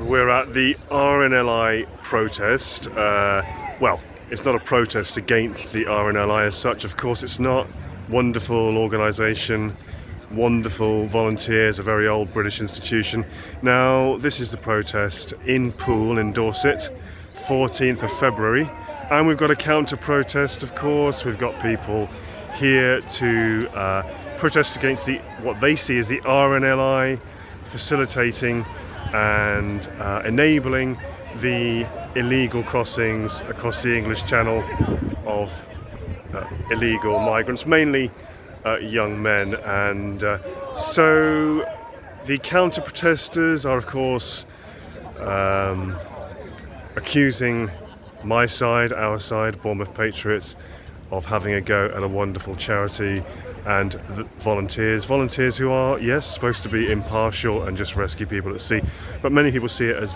We're at the RNLI protest. Well, it's not a protest against the RNLI as such, of course it's not. Wonderful organisation, wonderful volunteers, a very old British institution. Now, this is the protest in Poole in Dorset, 14th of February. And we've got a counter-protest, of course. We've got people here to protest against what they see as the RNLI facilitating and enabling the illegal crossings across the English Channel of illegal migrants, mainly young men. And so the counter-protesters are, of course, accusing my side, our side, Bournemouth Patriots, of having a go at a wonderful charity, and the volunteers who are, yes, supposed to be impartial and just rescue people at sea, but many people see it as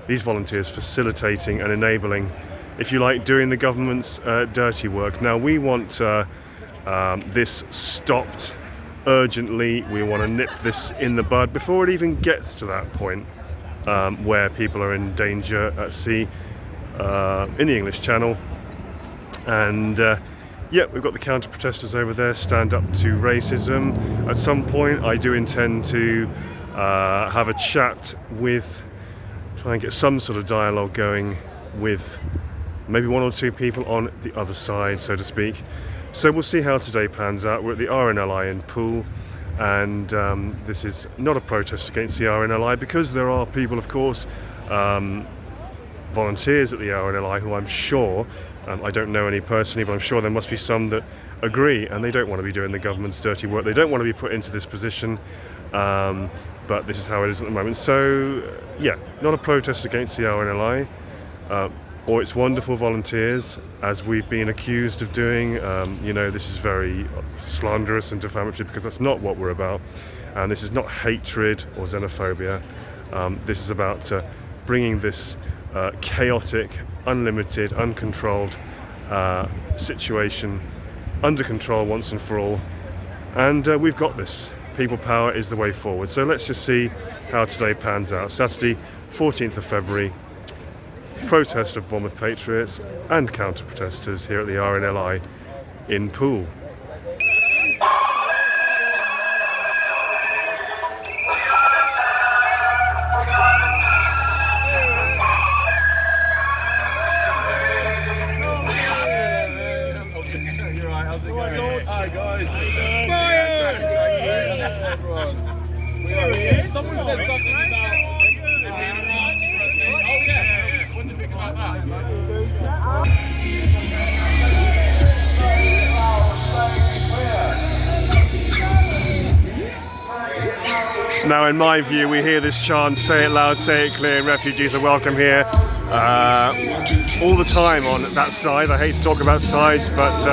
these volunteers facilitating and enabling, if you like, doing the government's dirty work. Now, we want this stopped urgently. We want to nip this in the bud before it even gets to that point where people are in danger at sea in the English Channel. And yeah, we've got the counter-protesters over there, stand up to racism. At some point I do intend to have a chat with, try and get some sort of dialogue going with maybe one or two people on the other side, so to speak. So we'll see how today pans out. We're at the RNLI in Poole, and this is not a protest against the RNLI, because there are people, of course, volunteers at the RNLI who I'm sure, I don't know any personally, but I'm sure there must be some that agree, and they don't want to be doing the government's dirty work. They don't want to be put into this position, but this is how it is at the moment. So yeah, not a protest against the RNLI or its wonderful volunteers, as we've been accused of doing. You know, this is very slanderous and defamatory, because that's not what we're about, and this is not hatred or xenophobia. This is about bringing this chaotic, unlimited, uncontrolled situation under control once and for all. And we've got this. People power is the way forward. So let's just see how today pans out. Saturday, 14th of February, protest of Bournemouth Patriots and counter-protesters here at the RNLI in Poole. Hi guys. Someone said something about it being a ranch. Oh yeah. What do you think about that? Now, in my view, we hear this chant, say it loud, say it clear, refugees are welcome here, all the time on that side. I hate to talk about sides, but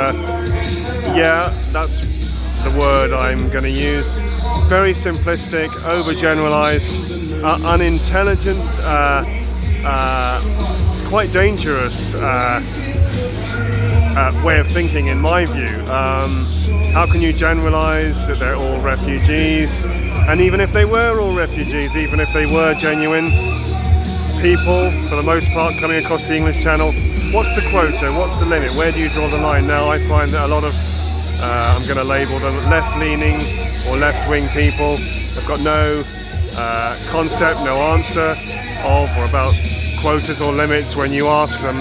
yeah, that's the word I'm going to use. Very simplistic, overgeneralized, unintelligent, quite dangerous way of thinking, in my view. How can you generalize that they're all refugees? And even if they were all refugees, even if they were genuine people, for the most part, coming across the English Channel, what's the quota? What's the limit? Where do you draw the line? Now, I find that a lot of, I'm going to label them left-leaning or left-wing people, have got no concept, no answer of or about quotas or limits when you ask them.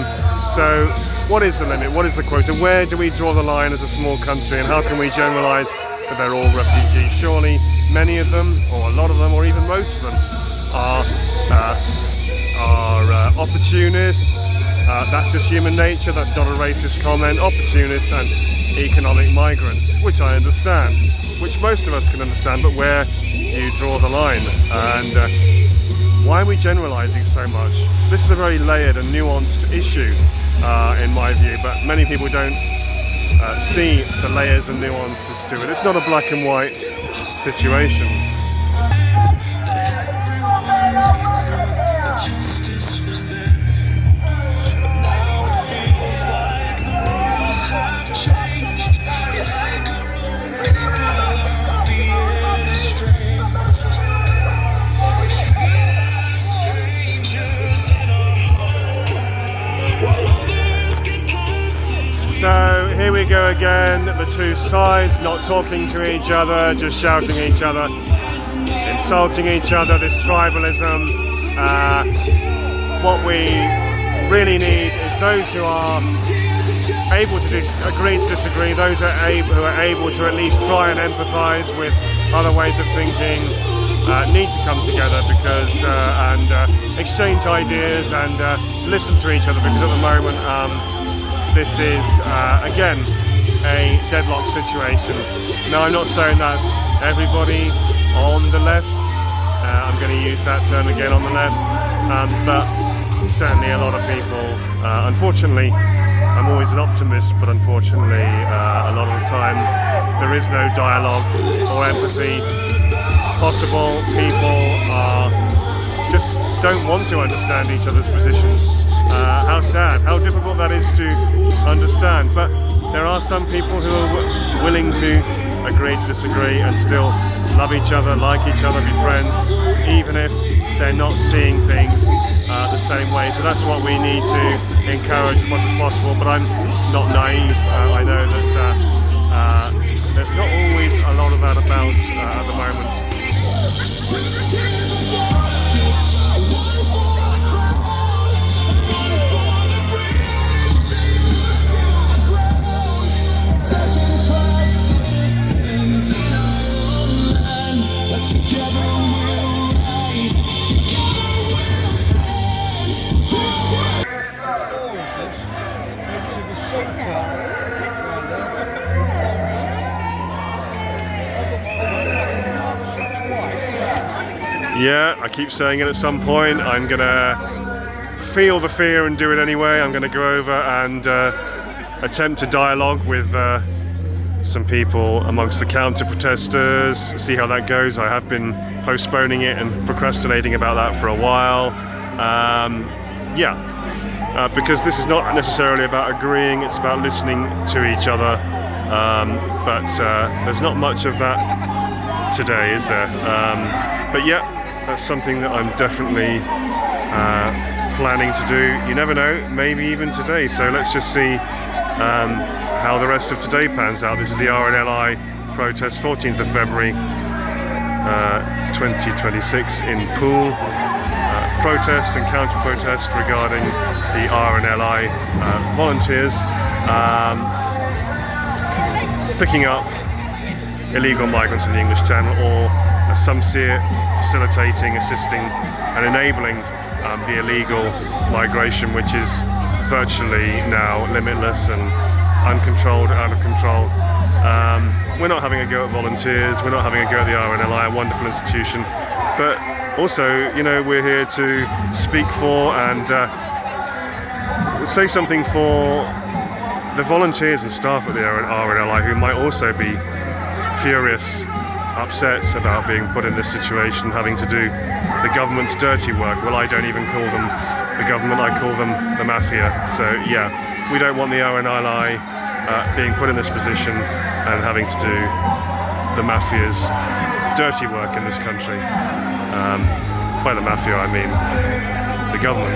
So, what is the limit? What is the quota? Where do we draw the line as a small country, and how can we generalise that they're all refugees? Surely many of them, or a lot of them, or even most of them, are opportunists. That's just human nature. That's not a racist comment. Opportunists and economic migrants, which I understand, which most of us can understand, but where you draw the line, and why are we generalising so much? This is a very layered and nuanced issue, in my view, but many people don't see the layers and nuances to it. It's not a black and white situation. Treat us strange. go again, the two sides not talking to each other, just shouting at each other, insulting each other, this tribalism. What we really need is those who are able to agree to disagree, those who are able to at least try and empathise with other ways of thinking, need to come together because and exchange ideas and listen to each other, because at the moment this is again a deadlock situation. Now, I'm not saying that's everybody on the left, I'm going to use that term again, on the left, but certainly a lot of people, unfortunately, I'm always an optimist, but unfortunately a lot of the time there is no dialogue or empathy possible. People just don't want to understand each other's positions. How sad, how difficult that is to understand, but there are some people who are willing to agree to disagree and still love each other, like each other, be friends, even if they're not seeing things the same way. So that's what we need to encourage as much as possible, but I'm not naive. I know that there's not always a lot of that about at the moment. Yeah, I keep saying it at some point. I'm gonna feel the fear and do it anyway. I'm gonna go over and attempt to dialogue with some people amongst the counter-protesters, see how that goes. I have been postponing it and procrastinating about that for a while. Because this is not necessarily about agreeing, it's about listening to each other. But there's not much of that today, is there? But yeah, that's something that I'm definitely planning to do. You never know, maybe even today. So let's just see how the rest of today pans out. This is the RNLI protest, 14th of February 2026 in Poole. Protest and counter-protest regarding the RNLI volunteers picking up illegal migrants in the English Channel, or as some see it, facilitating, assisting and enabling the illegal migration, which is virtually now limitless and uncontrolled, out of control. We're not having a go at volunteers, we're not having a go at the RNLI, a wonderful institution, but also, you know, we're here to speak for and say something for the volunteers and staff at the RNLI who might also be furious, upset about being put in this situation, having to do the government's dirty work. Well, I don't even call them the government, I call them the mafia. So yeah, we don't want the RNLI being put in this position and having to do the mafia's dirty work in this country. By the mafia, I mean the government.